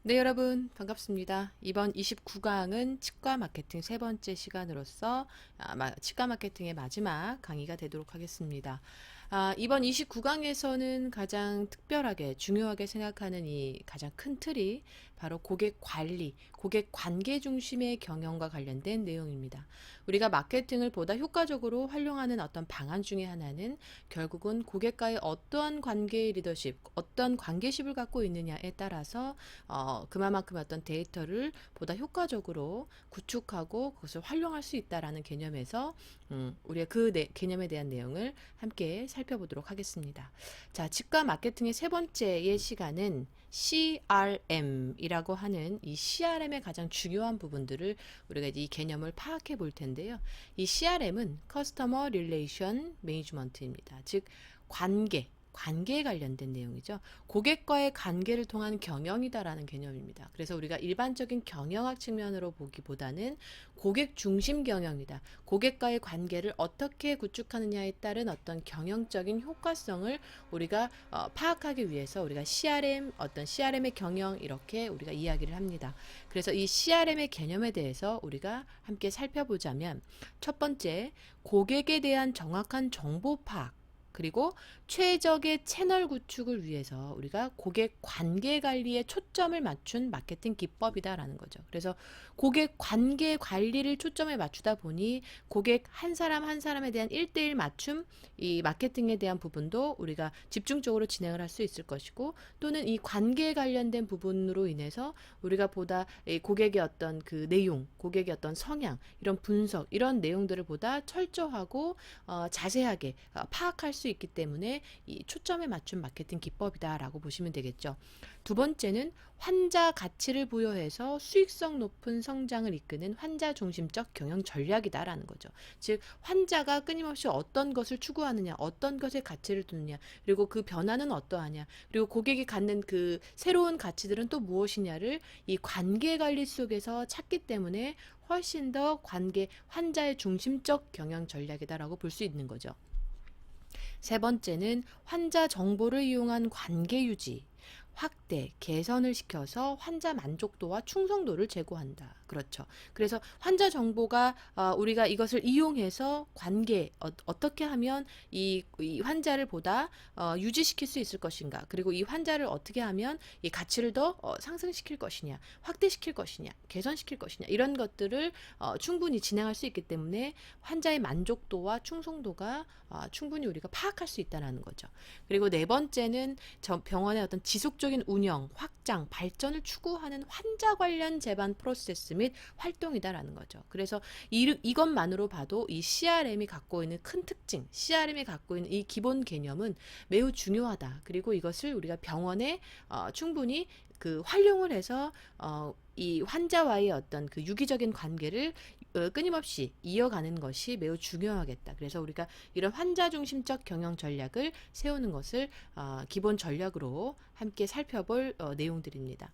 네, 여러분, 반갑습니다. 이번 29강은 치과 마케팅 세 번째 시간으로서 치과 마케팅의 마지막 강의가 되도록 하겠습니다. 이번 29강에서는 가장 특별하게 중요하게 생각하는 이 가장 큰 틀이 바로 고객 관리, 고객 관계 중심의 경영과 관련된 내용입니다. 우리가 마케팅을 보다 효과적으로 활용하는 어떤 방안 중에 하나는 결국은 고객과의 어떠한 관계의 리더십, 어떤 관계십을 갖고 있느냐에 따라서 그만큼 어떤 데이터를 보다 효과적으로 구축하고 그것을 활용할 수 있다라는 개념에서 우리가 개념에 대한 내용을 함께 살펴보도록 하겠습니다. 자, 치과 마케팅의 세 번째의 시간은 CRM이라고 하는 이 CRM의 가장 중요한 부분들을 우리가 이 개념을 파악해 볼 텐데요. 이 CRM은 Customer Relation Management입니다. 즉 관계에 관련된 내용이죠. 고객과의 관계를 통한 경영이다라는 개념입니다. 그래서 우리가 일반적인 경영학 측면으로 보기보다는 고객 중심 경영이다. 고객과의 관계를 어떻게 구축하느냐에 따른 어떤 경영적인 효과성을 우리가 파악하기 위해서 우리가 CRM의 경영 이렇게 우리가 이야기를 합니다. 그래서 이 CRM의 개념에 대해서 우리가 함께 살펴보자면 첫 번째, 고객에 대한 정확한 정보 파악 그리고 최적의 채널 구축을 위해서 우리가 고객 관계 관리에 초점을 맞춘 마케팅 기법이다라는 거죠. 그래서 고객 관계 관리를 초점에 맞추다 보니 고객 한 사람 한 사람에 대한 1대1 맞춤 이 마케팅에 대한 부분도 우리가 집중적으로 진행을 할 수 있을 것이고 또는 이 관계에 관련된 부분으로 인해서 우리가 보다 고객의 어떤 그 내용, 고객의 어떤 성향, 이런 분석, 이런 내용들을 보다 철저하고 자세하게 파악할 수 있기 때문에 이 초점에 맞춘 마케팅 기법이다라고 보시면 되겠죠. 두 번째는 환자 가치를 부여해서 수익성 높은 성장을 이끄는 환자 중심적 경영 전략이다라는 거죠. 즉 환자가 끊임없이 어떤 것을 추구하느냐, 어떤 것에 가치를 두느냐, 그리고 그 변화는 어떠하냐, 그리고 고객이 갖는 그 새로운 가치들은 또 무엇이냐를 이 관계 관리 속에서 찾기 때문에 훨씬 더 환자의 중심적 경영 전략이다라고 볼 수 있는 거죠. 세 번째는 환자 정보를 이용한 관계 유지, 확대, 개선을 시켜서 환자 만족도와 충성도를 제고한다. 그렇죠. 그래서 환자 정보가 우리가 이것을 이용해서 어떻게 하면 이 환자를 보다 유지시킬 수 있을 것인가. 그리고 이 환자를 어떻게 하면 이 가치를 더 상승시킬 것이냐, 확대시킬 것이냐, 개선시킬 것이냐 이런 것들을 충분히 진행할 수 있기 때문에 환자의 만족도와 충성도가 충분히 우리가 파악할 수 있다는 거죠. 그리고 네 번째는 병원의 어떤 지속적인 운영, 확장, 발전을 추구하는 환자 관련 제반 프로세스 및 활동이다라는 거죠. 그래서 이것만으로 봐도 이 CRM이 갖고 있는 큰 특징, CRM이 갖고 있는 이 기본 개념은 매우 중요하다. 그리고 이것을 우리가 병원에 충분히 그 활용을 해서 이 환자와의 어떤 그 유기적인 관계를 끊임없이 이어가는 것이 매우 중요하겠다. 그래서 우리가 이런 환자 중심적 경영 전략을 세우는 것을 기본 전략으로 함께 살펴볼 내용들입니다.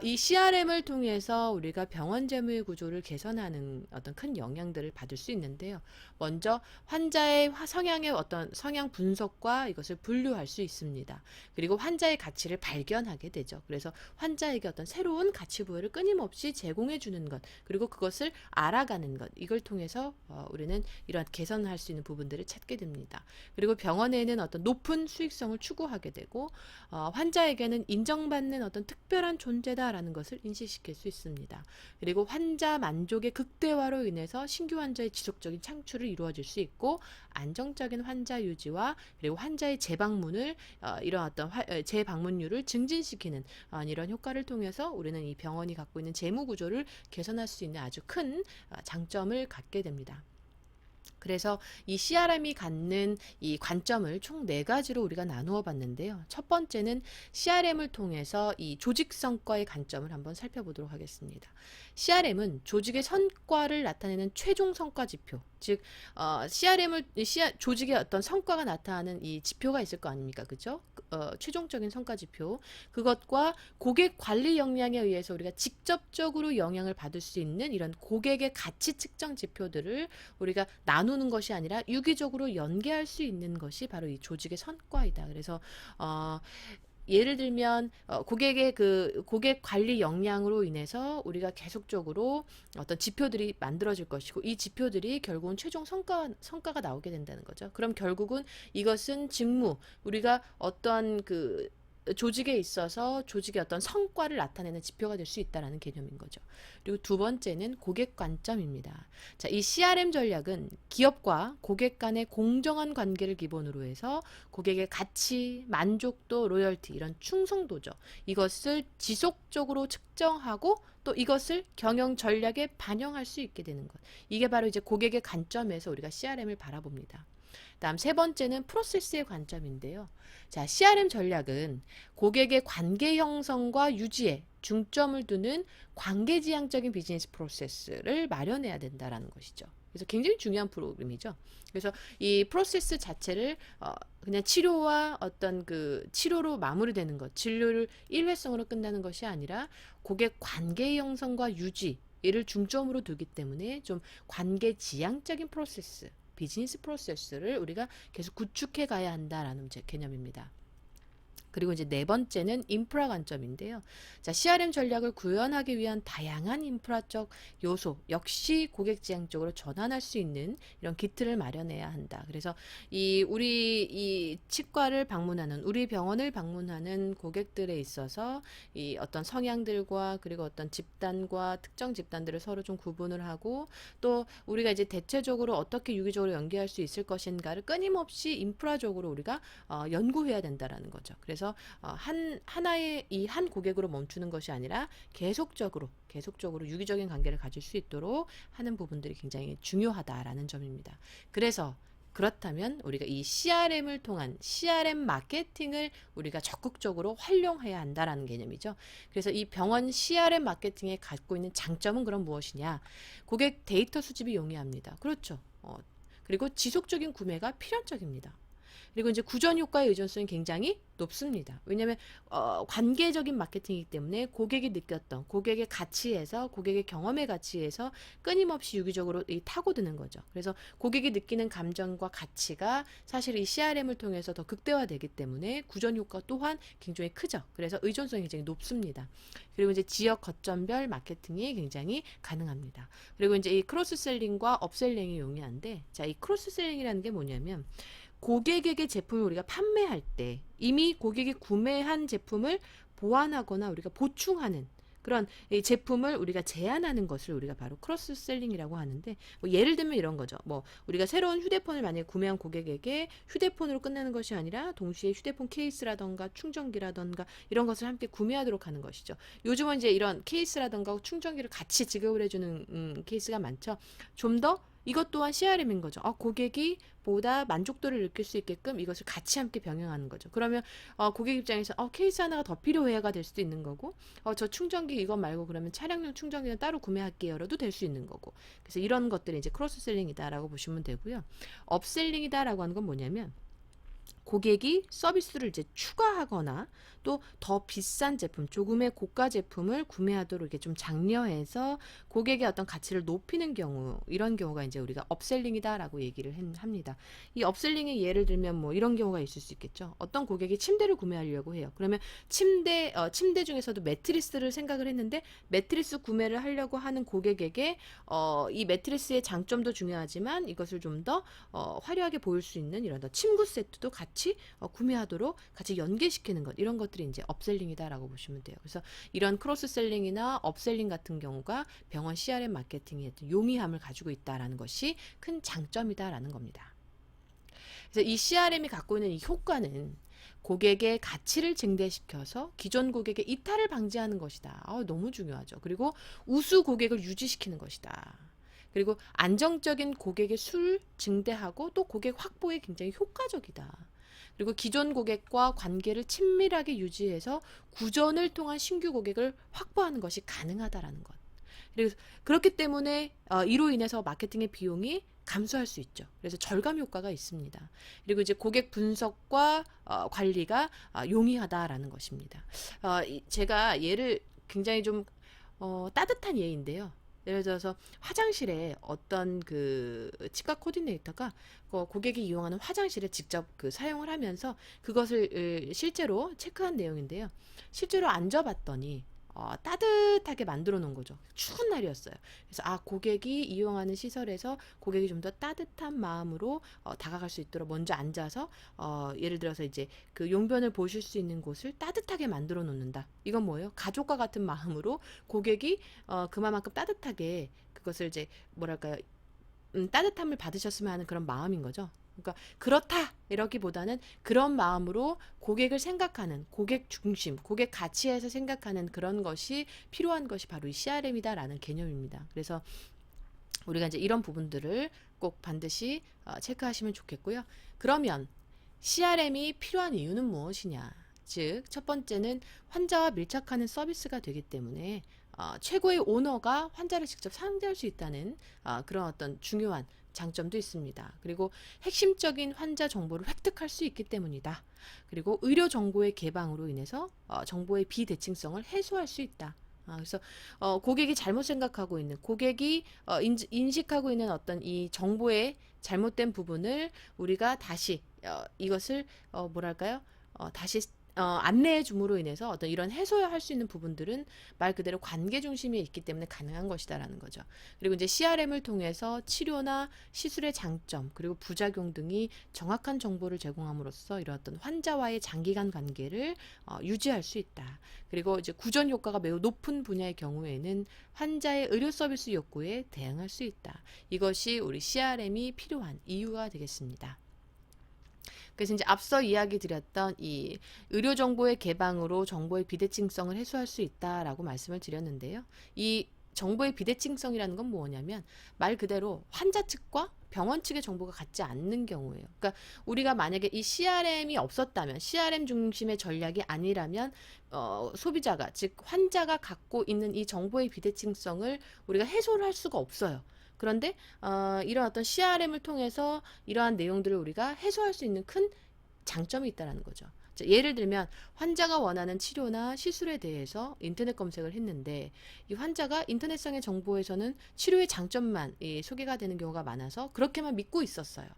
이 CRM을 통해서 우리가 병원 재무 구조를 개선하는 어떤 큰 영향들을 받을 수 있는데요. 먼저 환자의 성향의 어떤 성향 분석과 이것을 분류할 수 있습니다. 그리고 환자의 가치를 발견하게 되죠. 그래서 환자에게 어떤 새로운 가치 부여를 끊임없이 제공해 주는 것, 그리고 그것을 알아가는 것, 이걸 통해서 우리는 이러한 개선할 수 있는 부분들을 찾게 됩니다. 그리고 병원에는 어떤 높은 수익성을 추구하게 되고 환자에게는 인정받는 어떤 특별한 존재다라는 것을 인식시킬 수 있습니다. 그리고 환자 만족의 극대화로 인해서 신규 환자의 지속적인 창출을 이루어질 수 있고 안정적인 환자 유지와 그리고 환자의 재방문을 이런 어떤 재방문율을 증진시키는 이런 효과를 통해서 우리는 이 병원이 갖고 있는 재무 구조를 개선할 수 있는 아주 큰 장점을 갖게 됩니다. 그래서 이 CRM이 갖는 이 관점을 총 4가지로 우리가 나누어 봤는데요. 첫 번째는 CRM을 통해서 이 조직 성과의 관점을 한번 살펴보도록 하겠습니다. CRM은 조직의 성과를 나타내는 최종 성과 지표, 즉 조직의 어떤 성과가 나타나는 이 지표가 있을 거 아닙니까? 그죠? 최종적인 성과 지표, 그것과 고객 관리 역량에 의해서 우리가 직접적으로 영향을 받을 수 있는 이런 고객의 가치 측정 지표들을 우리가 나누는 것이 아니라 유기적으로 연계할 수 있는 것이 바로 이 조직의 성과이다. 그래서 예를 들면 고객의 그 고객 관리 역량으로 인해서 우리가 계속적으로 어떤 지표들이 만들어질 것이고 이 지표들이 결국은 최종 성과가 나오게 된다는 거죠. 그럼 결국은 이것은 직무 우리가 어떠한 그 조직에 있어서 조직의 어떤 성과를 나타내는 지표가 될 수 있다라는 개념인 거죠. 그리고 두 번째는 고객 관점입니다. 자, 이 CRM 전략은 기업과 고객 간의 공정한 관계를 기본으로 해서 고객의 가치, 만족도, 로열티 이런 충성도죠. 이것을 지속적으로 측정하고 또 이것을 경영 전략에 반영할 수 있게 되는 것. 이게 바로 이제 고객의 관점에서 우리가 CRM을 바라봅니다. 다음 세 번째는 프로세스의 관점인데요. 자, CRM 전략은 고객의 관계 형성과 유지에 중점을 두는 관계지향적인 비즈니스 프로세스를 마련해야 된다라는 것이죠. 그래서 굉장히 중요한 프로그램이죠. 그래서 이 프로세스 자체를 그냥 치료와 어떤 그 치료로 마무리되는 것, 진료를 일회성으로 끝나는 것이 아니라 고객 관계 형성과 유지 이를 중점으로 두기 때문에 좀 관계지향적인 프로세스 비즈니스 프로세스를 우리가 계속 구축해 가야 한다라는 개념입니다. 그리고 이제 네 번째는 인프라 관점인데요. 자, CRM 전략을 구현하기 위한 다양한 인프라적 요소 역시 고객 지향적으로 전환할 수 있는 이런 기틀을 마련해야 한다. 그래서 우리 이 치과를 방문하는 우리 병원을 방문하는 고객들에 있어서 이 어떤 성향들과 그리고 어떤 집단과 특정 집단들을 서로 좀 구분을 하고 또 우리가 이제 대체적으로 어떻게 유기적으로 연계할 수 있을 것인가를 끊임없이 인프라적으로 우리가 연구해야 된다라는 거죠. 그래서 하나의 이 한 고객으로 멈추는 것이 아니라 계속적으로 유기적인 관계를 가질 수 있도록 하는 부분들이 굉장히 중요하다라는 점입니다. 그래서 그렇다면 우리가 이 CRM을 통한 CRM 마케팅을 우리가 적극적으로 활용해야 한다라는 개념이죠. 그래서 이 병원 CRM 마케팅에 갖고 있는 장점은 그럼 무엇이냐? 고객 데이터 수집이 용이합니다. 그렇죠. 그리고 지속적인 구매가 필연적입니다. 그리고 이제 구전 효과의 의존성이 굉장히 높습니다. 왜냐하면 관계적인 마케팅이기 때문에 고객이 느꼈던 고객의 가치에서 고객의 경험의 가치에서 끊임없이 유기적으로 타고드는 거죠. 그래서 고객이 느끼는 감정과 가치가 사실 이 CRM을 통해서 더 극대화되기 때문에 구전 효과 또한 굉장히 크죠. 그래서 의존성이 굉장히 높습니다. 그리고 이제 지역 거점별 마케팅이 굉장히 가능합니다. 그리고 이제 이 크로스셀링과 업셀링이 용이한데, 자, 이 크로스셀링이라는 게 뭐냐면 고객에게 제품을 우리가 판매할 때 이미 고객이 구매한 제품을 보완하거나 우리가 보충하는 그런 이 제품을 우리가 제안하는 것을 우리가 바로 크로스셀링이라고 하는데, 뭐 예를 들면 이런 거죠. 뭐 우리가 새로운 휴대폰을 만약에 구매한 고객에게 휴대폰으로 끝나는 것이 아니라 동시에 휴대폰 케이스라던가 충전기라던가 이런 것을 함께 구매하도록 하는 것이죠. 요즘은 이제 이런 케이스라던가 충전기를 같이 지급을 해주는 케이스가 많죠. 좀 더 이것 또한 CRM인 거죠. 고객이 보다 만족도를 느낄 수 있게끔 이것을 같이 함께 병행하는 거죠. 그러면 고객 입장에서 케이스 하나가 더 필요해가 될 수도 있는 거고, 저 충전기 이거 말고 그러면 차량용 충전기는 따로 구매할게요라도 될 수 있는 거고. 그래서 이런 것들이 이제 크로스셀링이다라고 보시면 되고요. 업셀링이다라고 하는 건 뭐냐면 고객이 서비스를 이제 추가하거나 또 더 비싼 제품, 조금의 고가 제품을 구매하도록 이렇게 좀 장려해서 고객의 어떤 가치를 높이는 경우, 이런 경우가 이제 우리가 업셀링이다라고 얘기를 합니다. 이 업셀링의 예를 들면 뭐 이런 경우가 있을 수 있겠죠. 어떤 고객이 침대를 구매하려고 해요. 그러면 침대 중에서도 매트리스를 생각을 했는데 매트리스 구매를 하려고 하는 고객에게 이 매트리스의 장점도 중요하지만 이것을 좀 더 화려하게 보일 수 있는 이런 침구 세트도 같이 구매하도록 같이 연계시키는 것, 이런 것들이 이제 업셀링이다라고 보시면 돼요. 그래서 이런 크로스셀링이나 업셀링 같은 경우가 병원 CRM 마케팅의 용이함을 가지고 있다라는 것이 큰 장점이다라는 겁니다. 그래서 이 CRM이 갖고 있는 이 효과는 고객의 가치를 증대시켜서 기존 고객의 이탈을 방지하는 것이다. 너무 중요하죠. 그리고 우수 고객을 유지시키는 것이다. 그리고 안정적인 고객의 수를 증대하고 또 고객 확보에 굉장히 효과적이다. 그리고 기존 고객과 관계를 친밀하게 유지해서 구전을 통한 신규 고객을 확보하는 것이 가능하다라는 것. 그래서 그렇기 때문에 이로 인해서 마케팅의 비용이 감소할 수 있죠. 그래서 절감 효과가 있습니다. 그리고 이제 고객 분석과 관리가 용이하다라는 것입니다. 제가 예를 굉장히 좀 따뜻한 예인데요. 예를 들어서 화장실에 어떤 그 치과 코디네이터가 고객이 이용하는 화장실을 직접 그 사용을 하면서 그것을 실제로 체크한 내용인데요. 실제로 앉아봤더니 따뜻하게 만들어 놓은 거죠. 추운 날이었어요. 그래서 고객이 이용하는 시설에서 고객이 좀 더 따뜻한 마음으로 다가갈 수 있도록 먼저 앉아서 예를 들어서 이제 그 용변을 보실 수 있는 곳을 따뜻하게 만들어 놓는다. 이건 뭐예요? 가족과 같은 마음으로 고객이 그만큼 따뜻하게 그것을 이제 뭐랄까요? 따뜻함을 받으셨으면 하는 그런 마음인 거죠. 그러니까 그렇다 이러기보다는 그런 마음으로 고객을 생각하는 고객 중심, 고객 가치에서 생각하는 그런 것이 필요한 것이 바로 이 CRM이다라는 개념입니다. 그래서 우리가 이제 이런 부분들을 꼭 반드시 체크하시면 좋겠고요. 그러면 CRM이 필요한 이유는 무엇이냐? 즉, 첫 번째는 환자와 밀착하는 서비스가 되기 때문에 최고의 오너가 환자를 직접 상대할 수 있다는 그런 어떤 중요한 장점도 있습니다. 그리고 핵심적인 환자 정보를 획득할 수 있기 때문이다. 그리고 의료 정보의 개방으로 인해서 정보의 비대칭성을 해소할 수 있다. 그래서 고객이 잘못 생각하고 있는 고객이 인식하고 있는 어떤 이 정보의 잘못된 부분을 우리가 다시 이것을 뭐랄까요? 다시 안내해 줌으로 인해서 어떤 이런 해소할 수 있는 부분들은 말 그대로 관계 중심에 있기 때문에 가능한 것이다라는 거죠. 그리고 이제 CRM을 통해서 치료나 시술의 장점 그리고 부작용 등이 정확한 정보를 제공함으로써 이런 어떤 환자와의 장기간 관계를 유지할 수 있다. 그리고 이제 구전 효과가 매우 높은 분야의 경우에는 환자의 의료 서비스 욕구에 대응할 수 있다. 이것이 우리 CRM이 필요한 이유가 되겠습니다. 그래서 이제 앞서 이야기 드렸던 이 의료 정보의 개방으로 정보의 비대칭성을 해소할 수 있다라고 말씀을 드렸는데요. 이 정보의 비대칭성이라는 건 뭐냐면 말 그대로 환자 측과 병원 측의 정보가 같지 않는 경우예요. 그러니까 우리가 만약에 이 CRM이 없었다면, CRM 중심의 전략이 아니라면 소비자가 즉 환자가 갖고 있는 이 정보의 비대칭성을 우리가 해소를 할 수가 없어요. 그런데 이런 어떤 CRM을 통해서 이러한 내용들을 우리가 해소할 수 있는 큰 장점이 있다는 거죠. 예를 들면 환자가 원하는 치료나 시술에 대해서 인터넷 검색을 했는데 이 환자가 인터넷상의 정보에서는 치료의 장점만 소개가 되는 경우가 많아서 그렇게만 믿고 있었어요.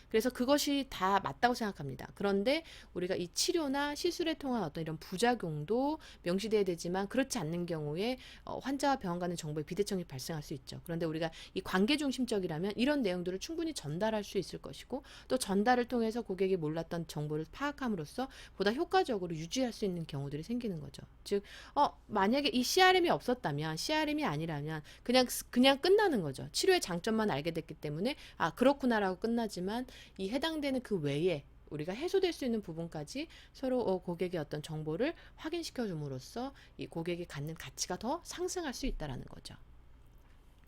그래서 그것이 다 맞다고 생각합니다. 그런데 우리가 이 치료나 시술에 통한 어떤 이런 부작용도 명시되어야 되지만 그렇지 않는 경우에 환자와 병원 간의 정보의 비대칭이 발생할 수 있죠. 그런데 우리가 이 관계 중심적이라면 이런 내용들을 충분히 전달할 수 있을 것이고 또 전달을 통해서 고객이 몰랐던 정보를 파악함으로써 보다 효과적으로 유지할 수 있는 경우들이 생기는 거죠. 즉 만약에 이 CRM이 없었다면 CRM이 아니라면 그냥 끝나는 거죠. 치료의 장점만 알게 됐기 때문에 그렇구나라고 끝나지 지만 이 해당되는 그 외에 우리가 해소될 수 있는 부분까지 서로 고객의 어떤 정보를 확인시켜 줌으로써 이 고객이 갖는 가치가 더 상승할 수 있다라는 거죠.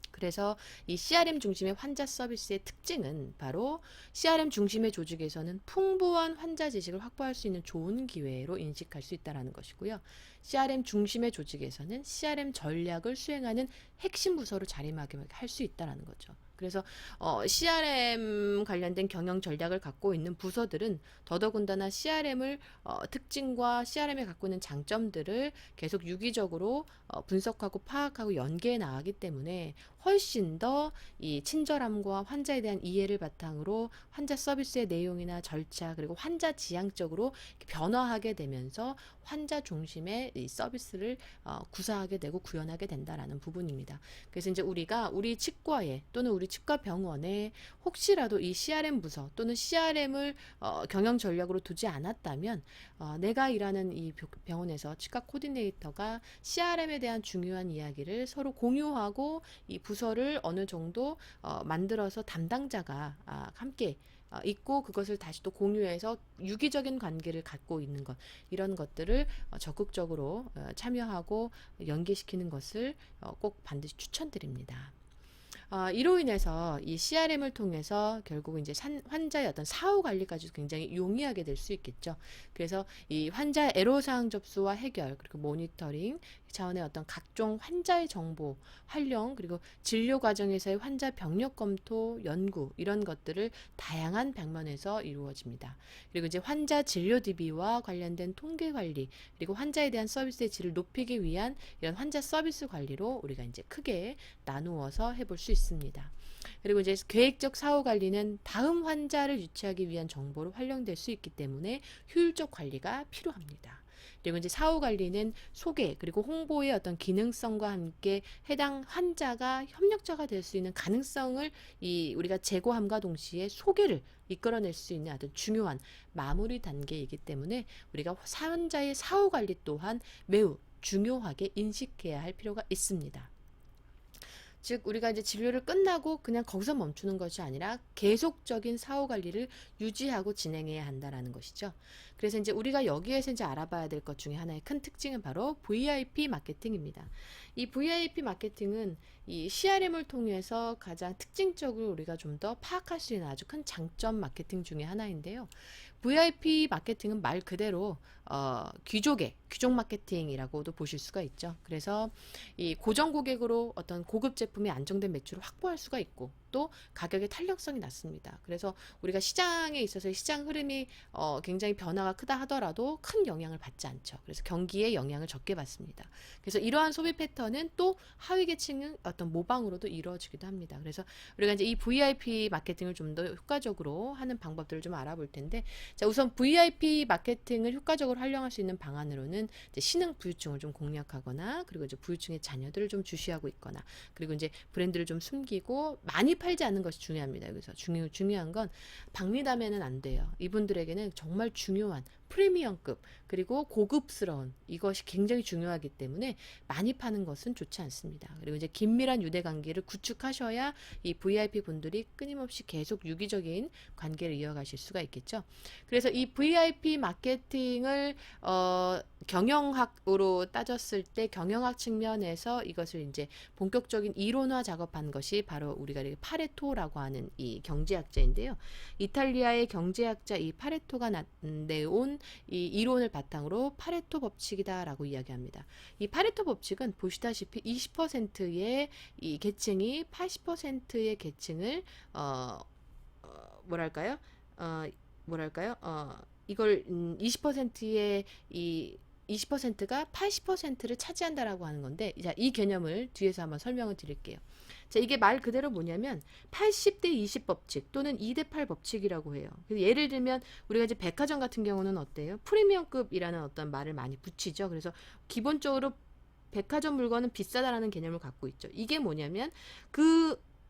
그래서 이 CRM 중심의 환자 서비스의 특징은 바로 CRM 중심의 조직에서는 풍부한 환자 지식을 확보할 수 있는 좋은 기회로 인식할 수 있다는 것이고요. CRM 중심의 조직에서는 CRM 전략을 수행하는 핵심 부서로 자리매김하게 할 수 있다는 거죠. 그래서 CRM 관련된 경영 전략을 갖고 있는 부서들은 더더군다나 CRM을 특징과 CRM에 갖고 있는 장점들을 계속 유기적으로 분석하고 파악하고 연계해 나가기 때문에 훨씬 더 이 친절함과 환자에 대한 이해를 바탕으로 환자 서비스의 내용이나 절차 그리고 환자 지향적으로 변화하게 되면서 환자 중심의 이 서비스를 구사하게 되고 구현하게 된다라는 부분입니다. 그래서 이제 우리가 우리 치과에 또는 우리 치과 병원에 혹시라도 이 CRM 부서 또는 CRM을 경영 전략으로 두지 않았다면 내가 일하는 이 병원에서 치과 코디네이터가 CRM에 대한 중요한 이야기를 서로 공유하고 이 부서를 어느 정도 만들어서 담당자가 함께 있고 그것을 다시 또 공유해서 유기적인 관계를 갖고 있는 것 이런 것들을 적극적으로 참여하고 연계시키는 것을 꼭 반드시 추천드립니다. 이로 인해서 이 CRM을 통해서 결국 이제 환자의 어떤 사후 관리까지도 굉장히 용이하게 될 수 있겠죠. 그래서 이 환자 애로사항 접수와 해결, 그리고 모니터링 차원의 어떤 각종 환자의 정보 활용, 그리고 진료 과정에서의 환자 병력 검토, 연구 이런 것들을 다양한 방면에서 이루어집니다. 그리고 이제 환자 진료 DB와 관련된 통계 관리, 그리고 환자에 대한 서비스의 질을 높이기 위한 이런 환자 서비스 관리로 우리가 이제 크게 나누어서 해볼 수 있습니다. 그리고 이제 계획적 사후 관리는 다음 환자를 유치하기 위한 정보로 활용될 수 있기 때문에 효율적 관리가 필요합니다. 그리고 이제 사후 관리는 소개 그리고 홍보의 어떤 기능성과 함께 해당 환자가 협력자가 될 수 있는 가능성을 우리가 제고함과 동시에 소개를 이끌어낼 수 있는 아주 중요한 마무리 단계이기 때문에 우리가 환자의 사후 관리 또한 매우 중요하게 인식해야 할 필요가 있습니다. 즉 우리가 이제 진료를 끝나고 그냥 거기서 멈추는 것이 아니라 계속적인 사후 관리를 유지하고 진행해야 한다라는 것이죠. 그래서 이제 우리가 여기에서 이제 알아봐야 될 것 중에 하나의 큰 특징은 바로 VIP 마케팅입니다. 이 VIP 마케팅은 이 CRM을 통해서 가장 특징적으로 우리가 좀 더 파악할 수 있는 아주 큰 장점 마케팅 중에 하나인데요. VIP 마케팅은 말 그대로 귀족 마케팅이라고도 보실 수가 있죠. 그래서 이 고정 고객으로 어떤 고급 제품의 안정된 매출을 확보할 수가 있고 또 가격의 탄력성이 낮습니다. 그래서 우리가 시장에 있어서 시장 흐름이 굉장히 변화가 크다 하더라도 큰 영향을 받지 않죠. 그래서 경기에 영향을 적게 받습니다. 그래서 이러한 소비 패턴은 또 하위 계층의 어떤 모방으로도 이루어지기도 합니다. 그래서 우리가 이제 이 VIP 마케팅을 좀 더 효과적으로 하는 방법들을 좀 알아볼 텐데, 자, 우선 VIP 마케팅을 효과적으로 활용할 수 있는 방안으로는 이제 신흥 부유층을 좀 공략하거나, 그리고 이제 부유층의 자녀들을 좀 주시하고 있거나, 그리고 이제 브랜드를 좀 숨기고 많이 팔지 않는 것이 중요합니다. 여기서 중요한 건 박리담에는 안 돼요. 이분들에게는 정말 중요한 프리미엄급 그리고 고급스러운 이것이 굉장히 중요하기 때문에 많이 파는 것은 좋지 않습니다. 그리고 이제 긴밀한 유대 관계를 구축하셔야 이 VIP 분들이 끊임없이 계속 유기적인 관계를 이어가실 수가 있겠죠. 그래서 이 VIP 마케팅을 경영학으로 따졌을 때 경영학 측면에서 이것을 이제 본격적인 이론화 작업한 것이 바로 우리가 파레토라고 하는 이 경제학자인데요. 이탈리아의 경제학자 이 파레토가 내온 이 이론을 바탕으로 파레토 법칙이다라고 이야기합니다. 이 파레토 법칙은 보시다시피 20%의 이 계층이 80%의 계층을 이걸 20%의 이 20%가 80%를 차지한다라고 하는 건데, 자, 이 개념을 뒤에서 한번 설명을 드릴게요. 자, 이게 말 그대로 뭐냐면 80대 20 법칙 또는 2대 8 법칙이라고 해요. 그래서 예를 들면 우리가 이제 백화점 같은 경우는 어때요? 프리미엄급이라는 어떤 말을 많이 붙이죠. 그래서 기본적으로 백화점 물건은 비싸다라는 개념을 갖고 있죠. 이게 뭐냐면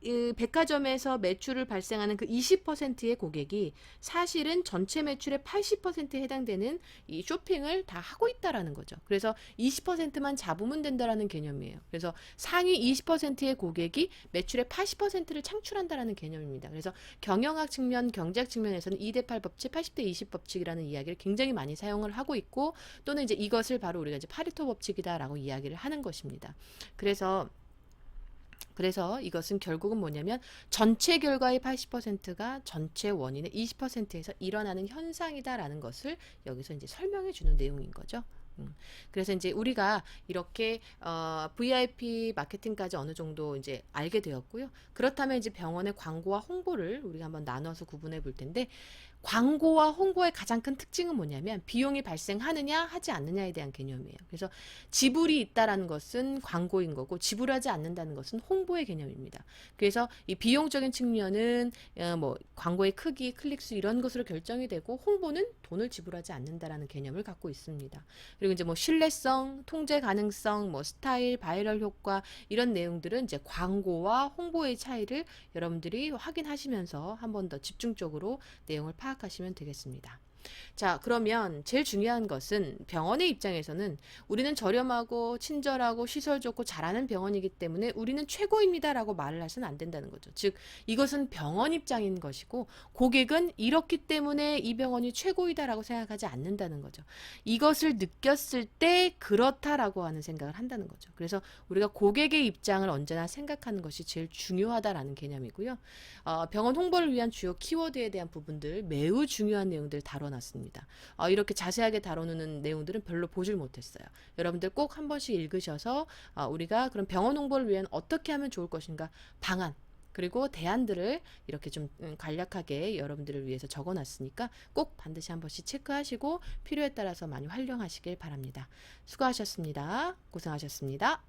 이 백화점에서 매출을 발생하는 그 20%의 고객이 사실은 전체 매출의 80%에 해당되는 이 쇼핑을 다 하고 있다라는 거죠. 그래서 20%만 잡으면 된다라는 개념이에요. 그래서 상위 20%의 고객이 매출의 80%를 창출한다라는 개념입니다. 그래서 경영학 측면, 경제학 측면에서는 2대 8 법칙, 80대 20 법칙이라는 이야기를 굉장히 많이 사용을 하고 있고, 또는 이제 이것을 바로 우리가 이제 파레토 법칙이다라고 이야기를 하는 것입니다. 그래서 이것은 결국은 뭐냐면 전체 결과의 80%가 전체 원인의 20%에서 일어나는 현상이다라는 것을 여기서 이제 설명해 주는 내용인 거죠. 그래서 이제 우리가 이렇게 VIP 마케팅까지 어느 정도 이제 알게 되었고요. 그렇다면 이제 병원의 광고와 홍보를 우리가 한번 나눠서 구분해 볼 텐데, 광고와 홍보의 가장 큰 특징은 뭐냐면 비용이 발생하느냐 하지 않느냐에 대한 개념이에요. 그래서 지불이 있다라는 것은 광고인 거고, 지불하지 않는다는 것은 홍보의 개념입니다. 그래서 이 비용적인 측면은 뭐 광고의 크기, 클릭수 이런 것으로 결정이 되고, 홍보는 돈을 지불하지 않는다라는 개념을 갖고 있습니다. 그리고 이제 뭐 신뢰성, 통제 가능성, 뭐 스타일, 바이럴 효과 이런 내용들은 이제 광고와 홍보의 차이를 여러분들이 확인하시면서 한 번 더 집중적으로 내용을 파악하시면 되겠습니다. 자, 그러면 제일 중요한 것은 병원의 입장에서는 우리는 저렴하고 친절하고 시설 좋고 잘하는 병원이기 때문에 우리는 최고입니다라고 말을 해서는 안 된다는 거죠. 즉, 이것은 병원 입장인 것이고 고객은 이렇기 때문에 이 병원이 최고이다라고 생각하지 않는다는 거죠. 이것을 느꼈을 때 그렇다라고 하는 생각을 한다는 거죠. 그래서 우리가 고객의 입장을 언제나 생각하는 것이 제일 중요하다라는 개념이고요. 병원 홍보를 위한 주요 키워드에 대한 부분들 매우 중요한 내용들 다뤄놨습니다. 이렇게 자세하게 다뤄놓는 내용들은 별로 보질 못했어요. 여러분들 꼭 한 번씩 읽으셔서 우리가 그럼 병원 홍보를 위한 어떻게 하면 좋을 것인가 방안 그리고 대안들을 이렇게 좀 간략하게 여러분들을 위해서 적어놨으니까 꼭 반드시 한 번씩 체크하시고 필요에 따라서 많이 활용하시길 바랍니다. 수고하셨습니다. 고생하셨습니다.